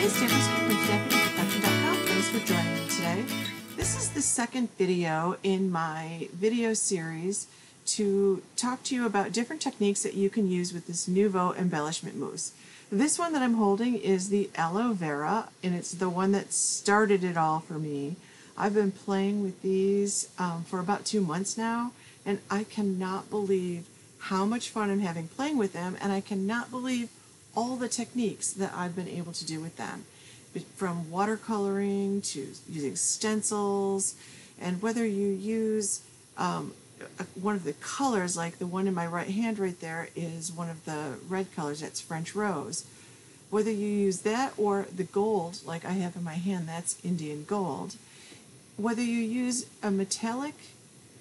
Thanks for joining me today. This is the second video in my video series to talk to you about different techniques that you can use with this Nuvo Embellishment Mousse. This one that I'm holding is the aloe vera, and it's the one that started it all for me. I've been playing with these for about 2 months now, and I cannot believe how much fun I'm having playing with them, and I cannot believe all the techniques that I've been able to do with them. From watercoloring to using stencils, and whether you use one of the colors, like the one in my right hand right there is one of the red colors, that's French Rose. Whether you use that or the gold, like I have in my hand, that's Indian Gold. Whether you use a metallic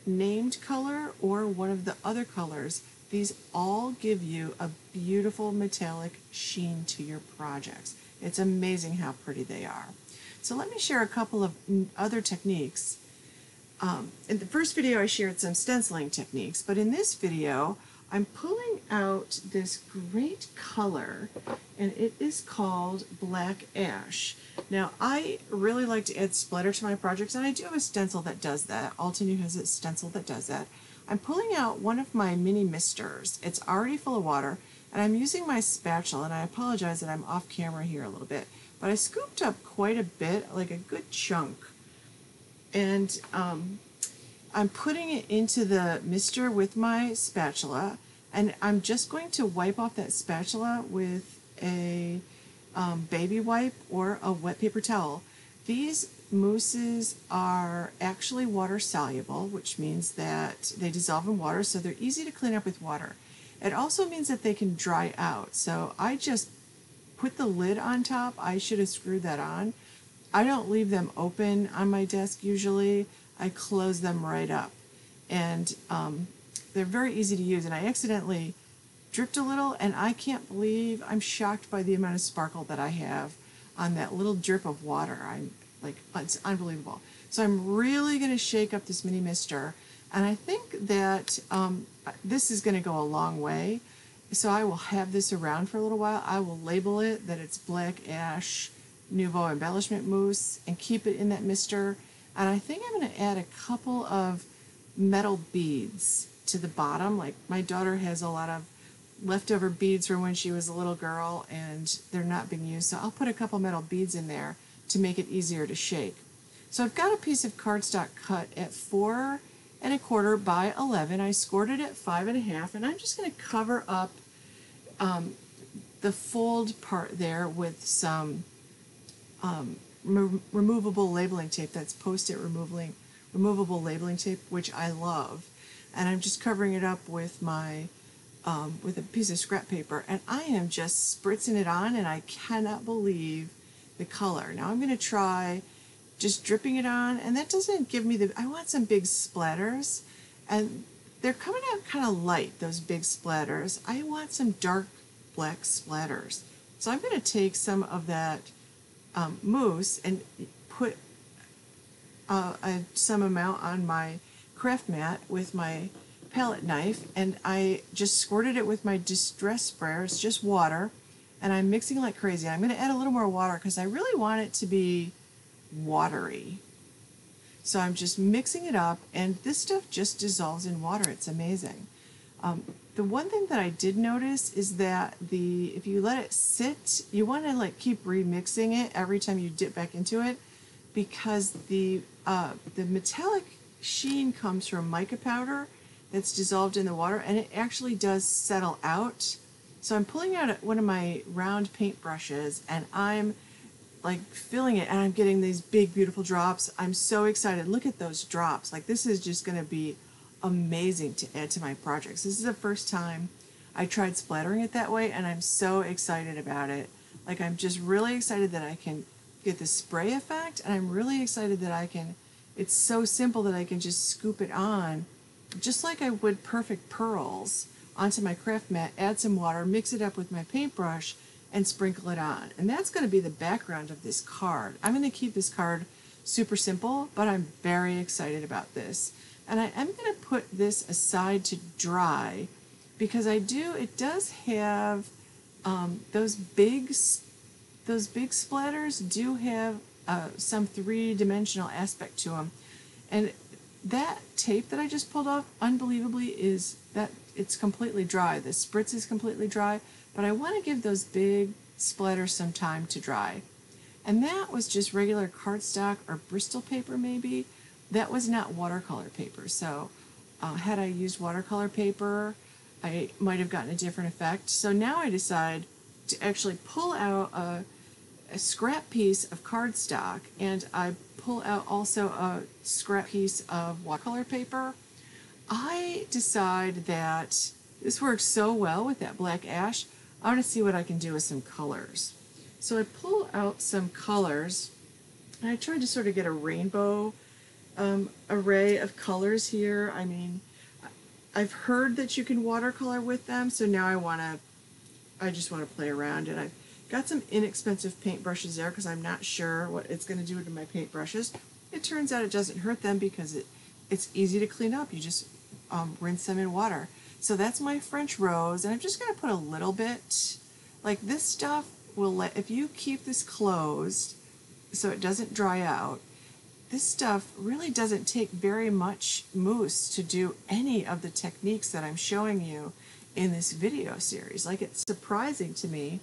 named color or one of the other colors, these all give you a beautiful metallic sheen to your projects. It's amazing how pretty they are. So let me share a couple of other techniques. In the first video I shared some stenciling techniques, but in this video I'm pulling out this great color, and it is called Black Ash. Now I really like to add splatter to my projects, and I do have a stencil that does that. Altenew has a stencil that does that. I'm pulling out one of my mini misters. It's already full of water, and I'm using my spatula, and I apologize that I'm off camera here a little bit, but I scooped up quite a bit, like a good chunk, and I'm putting it into the mister with my spatula, and I'm just going to wipe off that spatula with a baby wipe or a wet paper towel. These mousses are actually water soluble, which means that they dissolve in water, so they're easy to clean up with water. It also means that they can dry out, so I just put the lid on top. I should have screwed that on. I don't leave them open on my desk usually. I close them right up, and they're very easy to use, and I accidentally dripped a little, and I can't believe, I'm shocked by the amount of sparkle that I have on that little drip of water. I'm like, it's unbelievable. So I'm really going to shake up this mini mister, and I think that this is going to go a long way, so I will have this around for a little while. I will label it that it's Black Ash Nuvo Embellishment Mousse and keep it in that mister. And I think I'm going to add a couple of metal beads to the bottom. Like, my daughter has a lot of leftover beads from when she was a little girl, and they're not being used, so I'll put a couple metal beads in there to make it easier to shake. So I've got a piece of cardstock cut at 4 1/4 by 11. I scored it at 5 1/2, and I'm just going to cover up the fold part there with some removable labeling tape. That's Post-it removable labeling tape, which I love. And I'm just covering it up with my with a piece of scrap paper, and I am just spritzing it on, and I cannot believe the color. Now I'm going to try just dripping it on, and that doesn't give me the, I want some big splatters, and they're coming out kind of light, those big splatters. I want some dark black splatters. So I'm going to take some of that mousse and put some amount on my craft mat with my palette knife, and I just squirted it with my distress sprayer. It's just water, and I'm mixing like crazy. I'm going to add a little more water because I really want it to be watery. So I'm just mixing it up, and this stuff just dissolves in water. It's amazing. The one thing that I did notice is that if you let it sit, you want to like keep remixing it every time you dip back into it, because the metallic sheen comes from mica powder that's dissolved in the water, and it actually does settle out. So I'm pulling out one of my round paint brushes, and I'm like filling it, and I'm getting these big beautiful drops. I'm so excited. Look at those drops. Like, this is just going to be amazing to add to my projects. This is the first time I tried splattering it that way, and I'm so excited about it. Like, I'm just really excited that I can get the spray effect, and I'm really excited that I can, it's so simple that I can just scoop it on just like I would perfect pearls onto my craft mat, add some water, mix it up with my paintbrush, and sprinkle it on. And that's going to be the background of this card. I'm going to keep this card super simple, but I'm very excited about this. And I am going to put this aside to dry, because it does have those big those big splatters do have some three-dimensional aspect to them. And that tape that I just pulled off, unbelievably, is that it's completely dry. The spritz is completely dry, but I want to give those big splatters some time to dry. And that was just regular cardstock or Bristol paper maybe. That was not watercolor paper. So had I used watercolor paper, I might have gotten a different effect. So now I decide to actually pull out a scrap piece of cardstock, and I pull out also a scrap piece of watercolor paper. I decide that this works so well with that black ash, I want to see what I can do with some colors. So I pull out some colors, and I tried to sort of get a rainbow array of colors here. I mean, I've heard that you can watercolor with them, so now I just want to play around, and I've got some inexpensive paintbrushes there because I'm not sure what it's going to do to my paintbrushes. It turns out it doesn't hurt them because it's easy to clean up. You just rinse them in water. So that's my French rose, and I'm just going to put a little bit. Like this stuff will if you keep this closed so it doesn't dry out, this stuff really doesn't take very much mousse to do any of the techniques that I'm showing you in this video series. Like, it's surprising to me.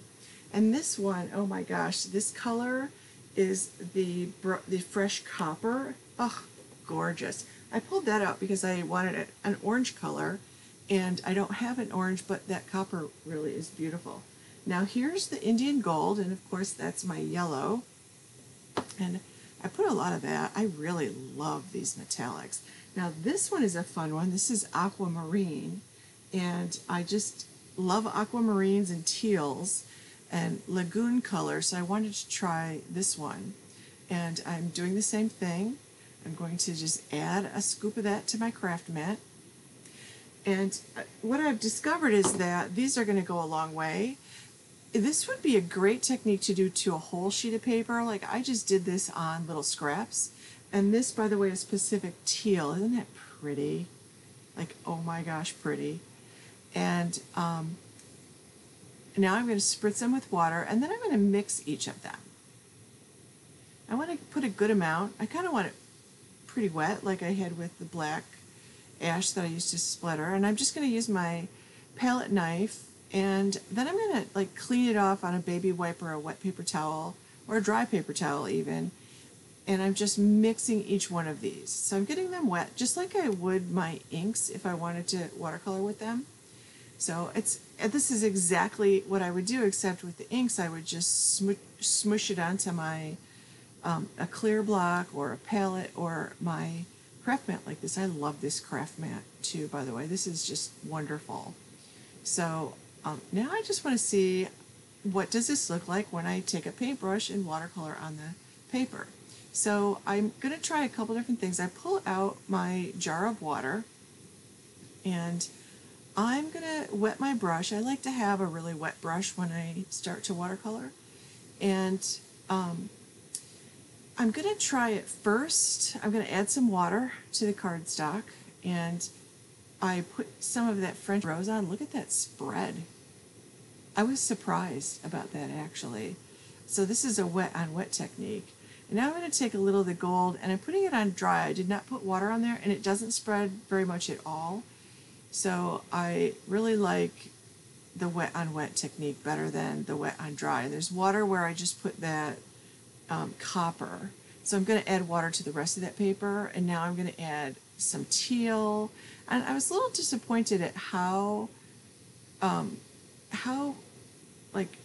And this one, oh my gosh, this color is the fresh copper. Oh, gorgeous. I pulled that out because I wanted an orange color, and I don't have an orange, but that copper really is beautiful. Now here's the Indian gold, and of course that's my yellow. And I put a lot of that. I really love these metallics. Now this one is a fun one. This is aquamarine, and I just love aquamarines and teals and lagoon color, so I wanted to try this one. And I'm doing the same thing. I'm going to just add a scoop of that to my craft mat. And what I've discovered is that these are going to go a long way. This would be a great technique to do to a whole sheet of paper. Like, I just did this on little scraps. And this, by the way, is Pacific Teal. Isn't that pretty? Like, oh my gosh, pretty. And now I'm going to spritz them with water, and then I'm going to mix each of them. I want to put a good amount. I kind of want it pretty wet, like I had with the black ash that I used to splatter. And I'm just going to use my palette knife, and then I'm going to like clean it off on a baby wipe or a wet paper towel, or a dry paper towel even. And I'm just mixing each one of these. So I'm getting them wet, just like I would my inks if I wanted to watercolor with them. So this is exactly what I would do, except with the inks I would just smush it onto my a clear block or a palette or my craft mat like this. I love this craft mat too, by the way. This is just wonderful. So now I just want to see, what does this look like when I take a paintbrush and watercolor on the paper. So I'm going to try a couple different things. I pull out my jar of water, and I'm going to wet my brush. I like to have a really wet brush when I start to watercolor. And I'm going to try it first. I'm going to add some water to the cardstock, and I put some of that French rose on. Look at that spread. I was surprised about that, actually. So this is a wet on wet technique. And now I'm going to take a little of the gold, and I'm putting it on dry. I did not put water on there, and it doesn't spread very much at all. So I really like the wet on wet technique better than the wet on dry. There's water where I just put that copper. So I'm going to add water to the rest of that paper, and now I'm going to add some teal. And I was a little disappointed at how like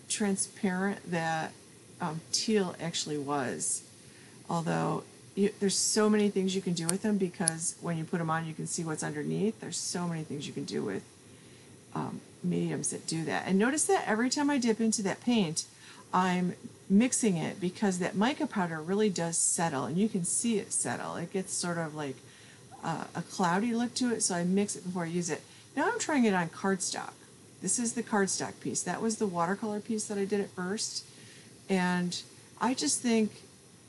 transparent that teal actually was. Although there's so many things you can do with them, because when you put them on you can see what's underneath. There's so many things you can do with mediums that do that. And notice that every time I dip into that paint, I'm mixing it, because that mica powder really does settle, and you can see it settle. It gets sort of like a cloudy look to it, so I mix it before I use it. Now I'm trying it on cardstock. This is the cardstock piece. That was the watercolor piece that I did at first. And I just think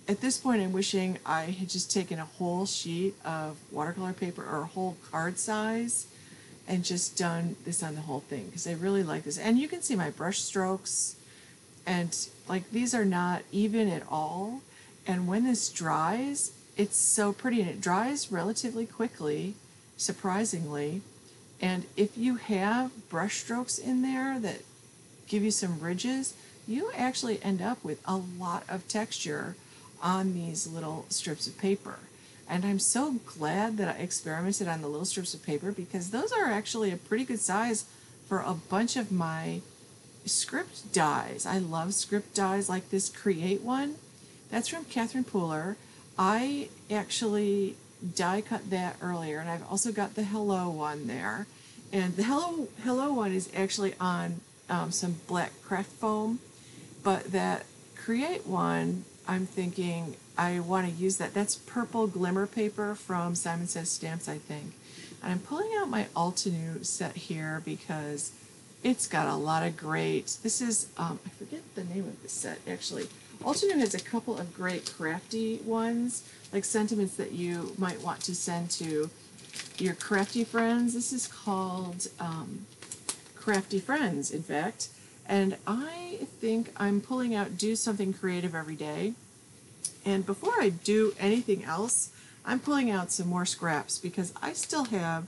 at this point I'm wishing I had just taken a whole sheet of watercolor paper, or a whole card size, and just done this on the whole thing, because I really like this. And you can see my brush strokes. And like these are not even at all. And when this dries, it's so pretty, and it dries relatively quickly, surprisingly. And if you have brush strokes in there that give you some ridges, you actually end up with a lot of texture on these little strips of paper. And I'm so glad that I experimented on the little strips of paper, because those are actually a pretty good size for a bunch of my script dies. I love script dies like this Create one. That's from Catherine Pooler. I actually die cut that earlier, and I've also got the Hello one there. And the Hello one is actually on some black craft foam, but that Create one, I'm thinking I want to use that. That's purple glimmer paper from Simon Says Stamps, I think. And I'm pulling out my Altenew set here because it's got a lot of great, this is, I forget the name of the set actually. Altenew has a couple of great crafty ones, like sentiments that you might want to send to your crafty friends. This is called Crafty Friends, in fact. And I think I'm pulling out Do Something Creative Every Day. And before I do anything else, I'm pulling out some more scraps because I still have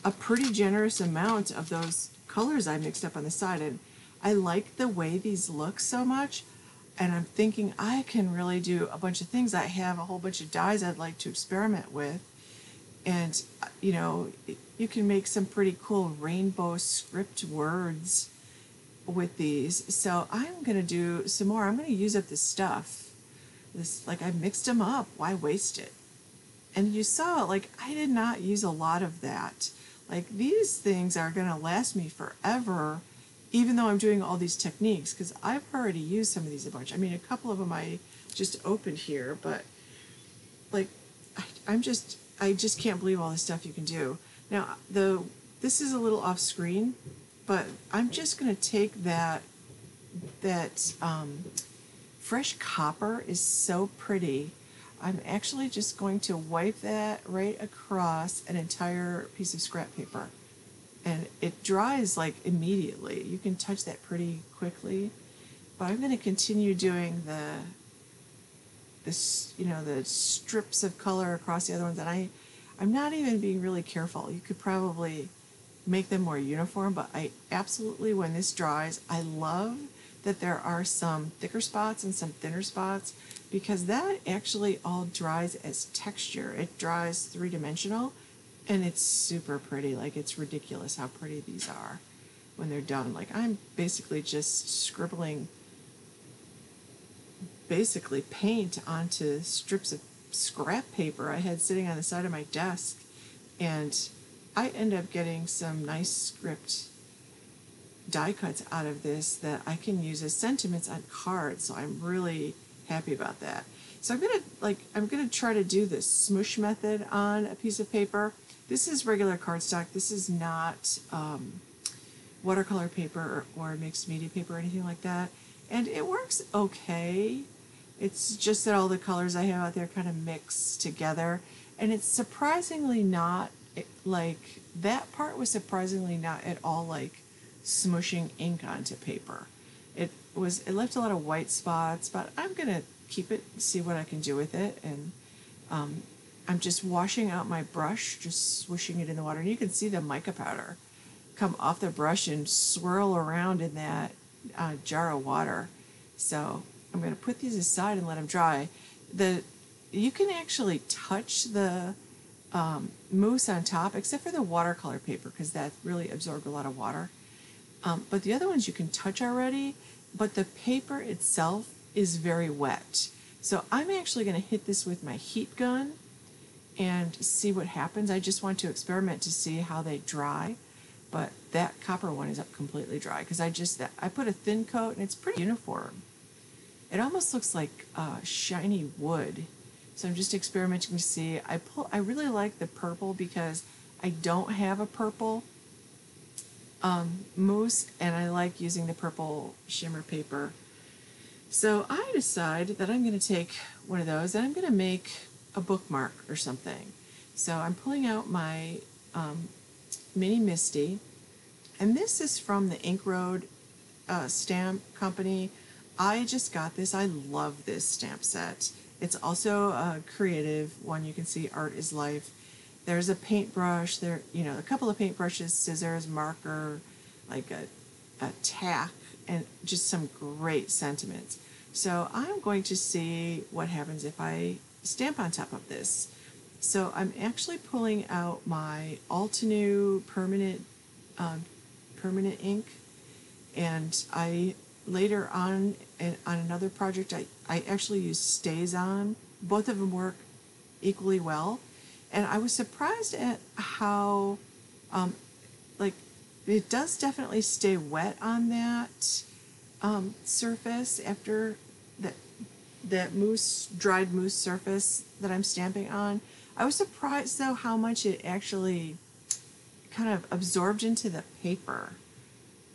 a pretty generous amount of those colors I mixed up on the side. And I like the way these look so much. And I'm thinking I can really do a bunch of things. I have a whole bunch of dyes I'd like to experiment with. And, you know, you can make some pretty cool rainbow script words with these. So I'm going to do some more. I'm going to use up this stuff. Like I mixed them up. Why waste it? And you saw, like, I did not use a lot of that. Like, these things are going to last me forever, even though I'm doing all these techniques, because I've already used some of these a bunch. I mean, a couple of them I just opened here, but, like, I just can't believe all the stuff you can do. Now, this is a little off screen, but I'm just going to take that fresh copper is so pretty. I'm actually just going to wipe that right across an entire piece of scrap paper. And it dries like immediately. You can touch that pretty quickly. But I'm going to continue doing the strips of color across the other ones. And I'm not even being really careful. You could probably make them more uniform, but I absolutely, when this dries, I love that there are some thicker spots and some thinner spots, because that actually all dries as texture. It dries three-dimensional, and it's super pretty. Like, it's ridiculous how pretty these are when they're done. Like, I'm basically just scribbling basically paint onto strips of scrap paper I had sitting on the side of my desk, and I end up getting some nice script die cuts out of this that I can use as sentiments on cards. So I'm really happy about that. So I'm gonna try to do this smoosh method on a piece of paper. This is regular cardstock. This is not watercolor paper or mixed media paper or anything like that. And it works okay. It's just that all the colors I have out there kind of mix together. And it's surprisingly not, like, that part was surprisingly not at all like smushing ink onto paper. It left a lot of white spots, but I'm gonna keep it, see what I can do with it. And I'm just washing out my brush, just swishing it in the water, and you can see the mica powder come off the brush and swirl around in that jar of water. So I'm gonna put these aside and let them dry. You can actually touch the mousse on top, except for the watercolor paper, because that really absorbed a lot of water. But the other ones you can touch already, but the paper itself is very wet. So I'm actually going to hit this with my heat gun and see what happens. I just want to experiment to see how they dry. But that copper one is up completely dry because I put a thin coat and it's pretty uniform. It almost looks like shiny wood. So I'm just experimenting to see. I really like the purple because I don't have a purple mousse, and I like using the purple shimmer paper. So I decide that I'm going to take one of those and I'm going to make a bookmark or something. So I'm pulling out my mini MISTI, and this is from the Ink Road stamp company. I just got this. I love this stamp set. It's also a creative one. You can see Art is Life. There's a paintbrush, there, you know, a couple of paintbrushes, scissors, marker, like a tack, and just some great sentiments. So I'm going to see what happens if I stamp on top of this. So I'm actually pulling out my Altenew permanent ink, and I later on another project I actually used StazOn. Both of them work equally well, and I was surprised at how like it does definitely stay wet on that surface after that mousse, dried mousse surface that I'm stamping on. I was surprised though how much it actually kind of absorbed into the paper.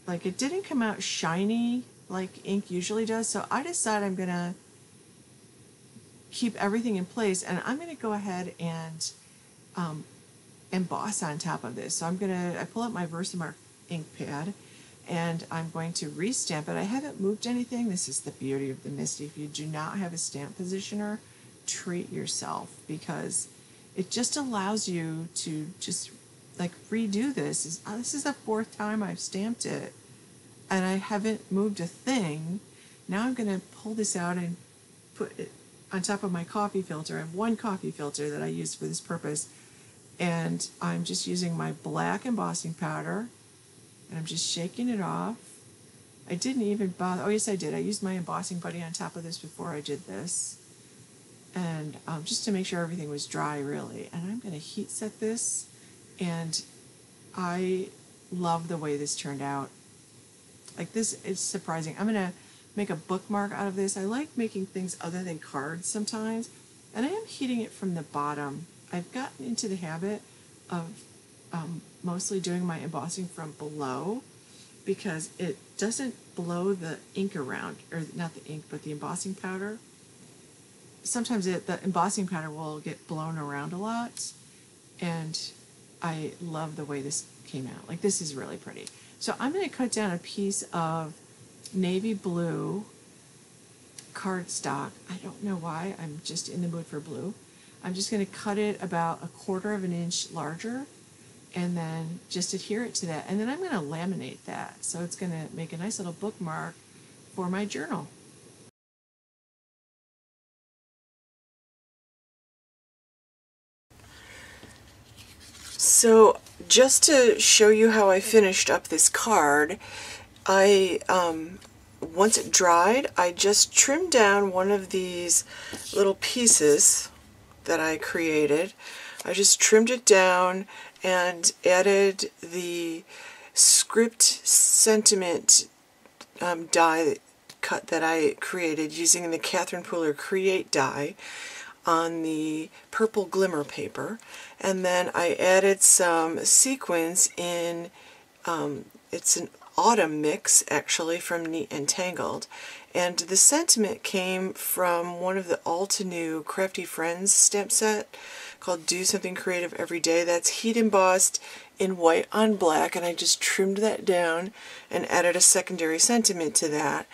Like it didn't come out shiny like ink usually does, so I decided I'm gonna keep everything in place, and I'm gonna go ahead and emboss on top of this. So I pull out my Versamark ink pad, and I'm going to restamp it. I haven't moved anything. This is the beauty of the MISTI. If you do not have a stamp positioner, treat yourself, because it just allows you to just like redo this. This is the 4th time I've stamped it, and I haven't moved a thing. Now I'm going to pull this out and put it on top of my coffee filter. I have one coffee filter that I use for this purpose, and I'm just using my black embossing powder, and I'm just shaking it off. I didn't even bother. Oh yes, I did. I used my embossing buddy on top of this before I did this, and just to make sure everything was dry, really. And I'm going to heat set this, and I love the way this turned out. Like this, it's surprising. I'm going to make a bookmark out of this. I like making things other than cards sometimes, and I am heating it from the bottom. I've gotten into the habit of mostly doing my embossing from below, because it doesn't blow the ink around, or not the ink, but the embossing powder. Sometimes the embossing powder will get blown around a lot, and I love the way this came out. Like this is really pretty. So I'm going to cut down a piece of navy blue cardstock. I don't know why, I'm just in the mood for blue. I'm just going to cut it about 1/4 of an inch larger, and then just adhere it to that, and then I'm going to laminate that, so it's going to make a nice little bookmark for my journal. So just to show you how I finished up this card, once it dried, I just trimmed down one of these little pieces that I created. I just trimmed it down and added the script sentiment die cut that I created using the Catherine Pooler Create die on the purple glimmer paper, and then I added some sequins in, it's an autumn mix actually from Neat and Tangled, and the sentiment came from one of the Altenew Crafty Friends stamp set called Do Something Creative Every Day. That's heat embossed in white on black, and I just trimmed that down and added a secondary sentiment to that,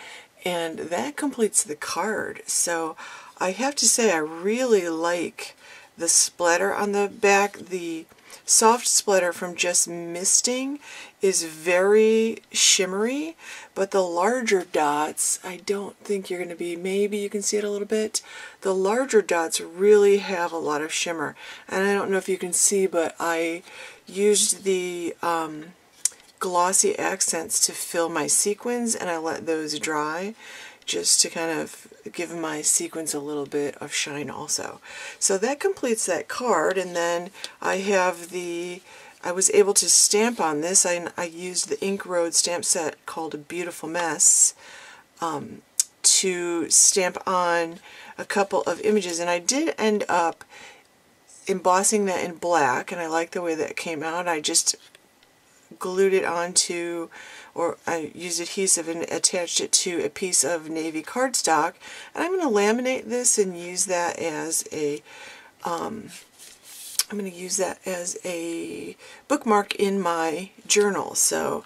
and that completes the card. So I have to say I really like the splatter on the back. The soft splatter from just misting is very shimmery, but the larger dots, I don't think you're going to be, maybe you can see it a little bit. The larger dots really have a lot of shimmer, and I don't know if you can see, but I used the glossy accents to fill my sequins, and I let those dry just to kind of give my sequins a little bit of shine also. So that completes that card, and then I have I was able to stamp on this. I used the Ink Road stamp set called A Beautiful Mess to stamp on a couple of images, and I did end up embossing that in black, and I like the way that came out. I just glued it onto, or I used adhesive and attached it to a piece of navy cardstock, and I'm going to laminate this and use that as a bookmark in my journal. So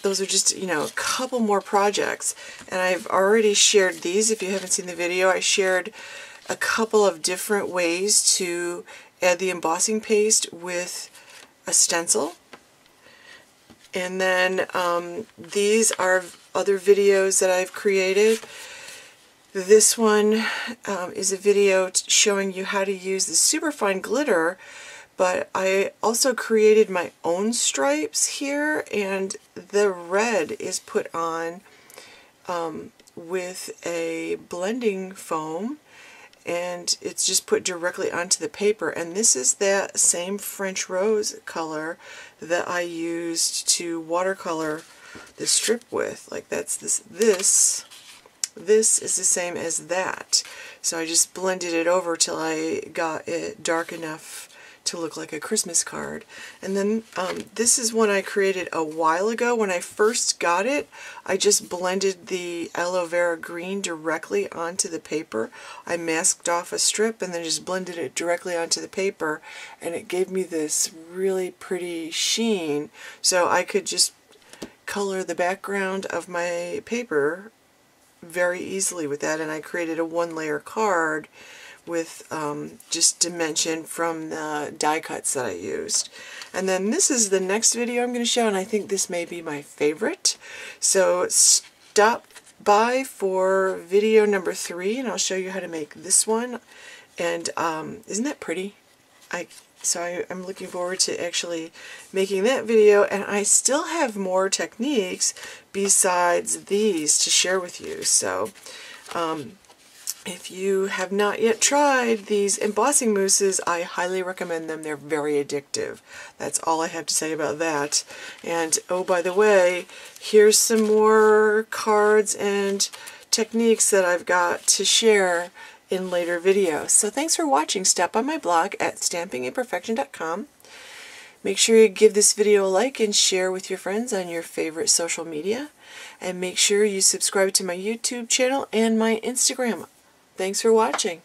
those are just, you know, a couple more projects. And I've already shared these. If you haven't seen the video, I shared a couple of different ways to add the embossing paste with a stencil. And then these are other videos that I've created. This one is a video showing you how to use the superfine glitter, but I also created my own stripes here, and the red is put on with a blending foam, and it's just put directly onto the paper. And this is that same French rose color that I used to watercolor the strip with. Like that's this is the same as that. So I just blended it over till I got it dark enough to look like a Christmas card. And then this is one I created a while ago. When I first got it, I just blended the aloe vera green directly onto the paper. I masked off a strip and then just blended it directly onto the paper, and it gave me this really pretty sheen. So I could just color the background of my paper very easily with that, and I created a one-layer card with just dimension from the die cuts that I used. And then this is the next video I'm going to show, and I think this may be my favorite. So stop by for video number 3, and I'll show you how to make this one. And isn't that pretty? I'm looking forward to actually making that video, and I still have more techniques besides these to share with you. So if you have not yet tried these embossing mousses, I highly recommend them. They're very addictive. That's all I have to say about that. And oh, by the way, here's some more cards and techniques that I've got to share in later videos. So thanks for watching. Stop by my blog at stampingimperfection.com. Make sure you give this video a like and share with your friends on your favorite social media. And make sure you subscribe to my YouTube channel and my Instagram. Thanks for watching.